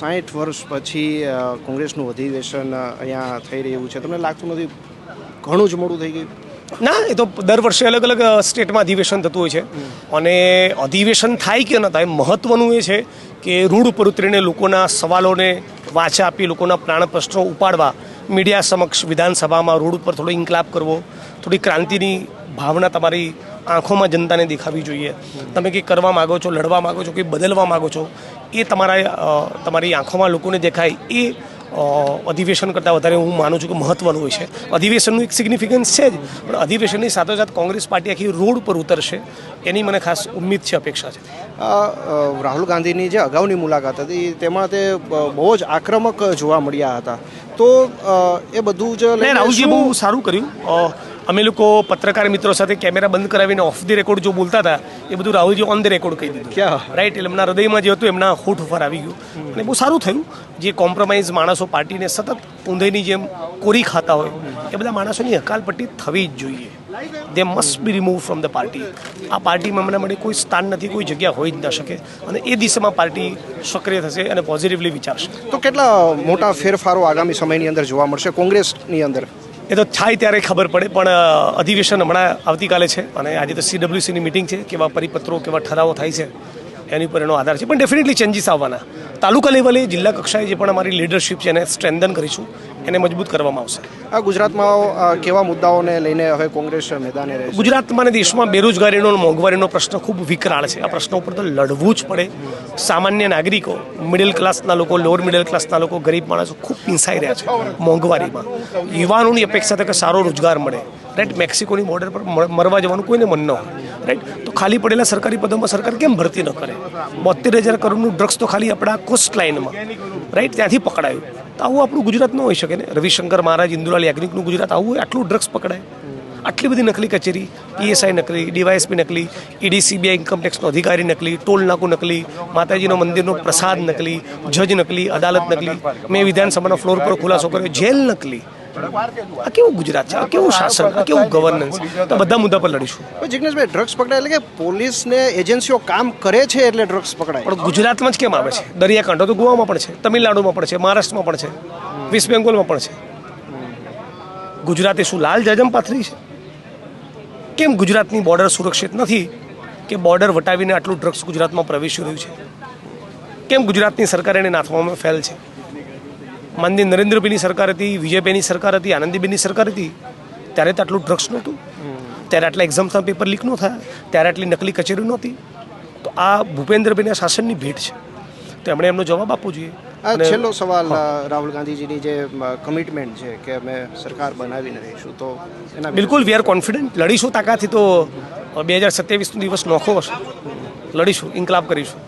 60 વર્ષ પછી કોંગ્રેસનું અધિવેશન અહીંયા થઈ રહ્યું છે, તમને લાગતું નથી ઘણું જ મોડું થઈ ગયું? ના, એ તો દર વર્ષે અલગ અલગ સ્ટેટમાં અધિવેશન થતું હોય છે અને અધિવેશન થાય કે ન થાય, મહત્ત્વનું એ છે કે રૂડ ઉપર ઉતરીને લોકોના સવાલોને વાચા આપી, લોકોના પ્રાણ પ્રશ્નો ઉપાડવા, મીડિયા સમક્ષ વિધાનસભામાં રોડ ઉપર થોડો ઇન્કલાબ કરવો, થોડી ક્રાંતિની ભાવના તમારી આંખોમાં જનતાને દેખાવી જોઈએ. તમે કંઈક કરવા માગો છો, લડવા માગો છો, કંઈક બદલવા માગો છો, એ તમારી આંખોમાં લોકોને દેખાય, એ અધિવેશન કરતાં વધારે હું માનું છું કે મહત્ત્વનું હોય છે. અધિવેશનનું એક સિગ્નિફિકન્સ છે જ, પણ અધિવેશનની સાથોસાથ કોંગ્રેસ પાર્ટી આખી રોડ પર ઉતરશે એની મને ખાસ ઉમ્મીદ છે, અપેક્ષા છે. રાહુલ ગાંધીની જે અગાઉની મુલાકાત હતી તેમાં તે બહુ જ આક્રમક જોવા મળ્યા હતા, તો એ બધું જ રાહુલજીએ બહુ સારું કર્યું. અમે લોકો પત્રકાર મિત્રો સાથે કેમેરા બંધ કરાવીને ઓફ ધી રેકોર્ડ જો બોલતા હતા એ બધું રાહુલજી ઓન ધ રેકોર્ડ કહી દીધું. રાઈટ, એટલે એમના હૃદયમાં જે હતું એમના હોઠ ઉપર આવી ગયું અને બહુ સારું થયું. જે કોમ્પ્રોમાઇઝ માણસો પાર્ટીને સતત ઊંધઈની જેમ કોરી ખાતા હોય એ બધા માણસોની હકાલપટ્ટી થવી જ જોઈએ. દે must be remove from the party. આ પાર્ટીમાં મને માટે કોઈ સ્થાન નથી, કોઈ જગ્યા હોઈ જ ન શકે અને એ દિશામાં પાર્ટી સક્રિય થશે અને પોઝિટિવલી વિચારશે. તો કેટલા મોટા ફેરફારો આગામી સમયની અંદર જોવા મળશે કોંગ્રેસની અંદર? એ તો થાય ત્યારે ખબર પડે, પણ અધિવેશન હમણાં આવતીકાલે છે અને આજે તો CWCની મિટિંગ છે. કેવા પરિપત્રો, કેવા ઠરાવો થાય છે એની પર એનો આધાર છે, પણ ડેફિનેટલી ચેન્જીસ આવવાના. તાલુકા લેવલે, જિલ્લા કક્ષાએ જે પણ અમારી લીડરશિપ છે એને સ્ટ્રેન્થન કરીશું, એને મજબૂત કરવામાં આવશે. આ ગુજરાતમાં કેવા મુદ્દાઓને લઈને હવે કોંગ્રેસ મેદાને રહેશે? ગુજરાતમાં અને દેશમાં બેરોજગારીનો અને મોંઘવારીનો પ્રશ્ન ખૂબ વિકરાળ છે. આ પ્રશ્ન ઉપર તો લડવું જ પડે. સામાન્ય નાગરિકો, મિડલ ક્લાસના લોકો, લોઅર મિડલ ક્લાસના લોકો, ગરીબ માણસો ખૂબ પીંસાઈ રહ્યા છે મોંઘવારીમાં. યુવાનોની અપેક્ષા છે કે સારો રોજગાર મળે. રાઈટ, મેક્સિકોની બોર્ડર પર મરવા જવાનું કોઈને મન ન હોય. રાઈટ, તો ખાલી પડેલા સરકારી પદોમાં સરકાર કેમ ભરતી ન કરે? 72,000 કરોડનું ડ્રગ્સ તો ખાલી આપણા કોસ્ટ લાઇનમાં, રાઈટ, ત્યાંથી પકડાયું. તો આવું આપણું ગુજરાત ન હોઈ શકે ને. રવિશંકર મહારાજ, ઇન્દુલાલ યાજ્ઞિકનું ગુજરાત આવું હોય? આટલું ડ્રગ્સ પકડાય, આટલી બધી નકલી કચેરી, PSI નકલી, DYSP નકલી, ED CBI ઇન્કમટેક્સનો અધિકારી નકલી, ટોલ નાકું નકલી, માતાજીનો મંદિરનો પ્રસાદ નકલી, જજ નકલી, અદાલત નકલી, મેં વિધાનસભાના ફ્લોર પર ખુલાસો કર્યો, જેલ નકલી. આ કેવું ગુજરાત છે? આ કેવું શાસન? આ કેવું ગવર્નન્સ? તો બધા મુદ્દા પર લડીશું. જિગ્નેશભાઈ, ડ્રગ્સ પકડાય એટલે કે પોલીસને એજન્સીઓ કામ કરે છે એટલે ડ્રગ્સ પકડાય? પણ ગુજરાતમાં જ કેમ આવે છે? દરિયાકાંઠો તો ગોવામાં પણ છે, તમિલનાડુમાં પણ છે, મહારાષ્ટ્રમાં પણ છે, વેસ્ટ બેંગોલમાં પણ છે. ગુજરાતે શું લાલ જાજમ પાથરી છે? કેમ ગુજરાતની બોર્ડર સુરક્ષિત નથી કે બોર્ડર વટાવીને આટલું ડ્રગ્સ ગુજરાતમાં પ્રવેશી રહ્યું છે? કેમ ગુજરાતની સરકાર એને નાથવામાં ફેલ છે? માનનીય નરેન્દ્રભાઈની સરકાર હતી, વિજયભાઈની સરકાર હતી, આનંદીબેનની સરકાર હતી, ત્યારે તો આટલું ડ્રગ્સ નહોતું, ત્યારે આટલા એક્ઝામ્સના પેપર લીક ન થયા, ત્યારે આટલી નકલી કચેરી નહોતી. તો આ ભૂપેન્દ્રભાઈના શાસનની ભેટ છે, તો એમણે એમનો જવાબ આપવો જોઈએ. છેલ્લો સવાલ, રાહુલ ગાંધીજીની જે કમિટમેન્ટ છે કે અમે સરકાર બનાવીને રહીશું, તો એના બિલકુલ વી આર કોન્ફિડન્ટ. લડીશું તાકાતથી. તો 2027નો દિવસ નોખો હશે, લડીશું, ઇન્કલાબ કરીશું.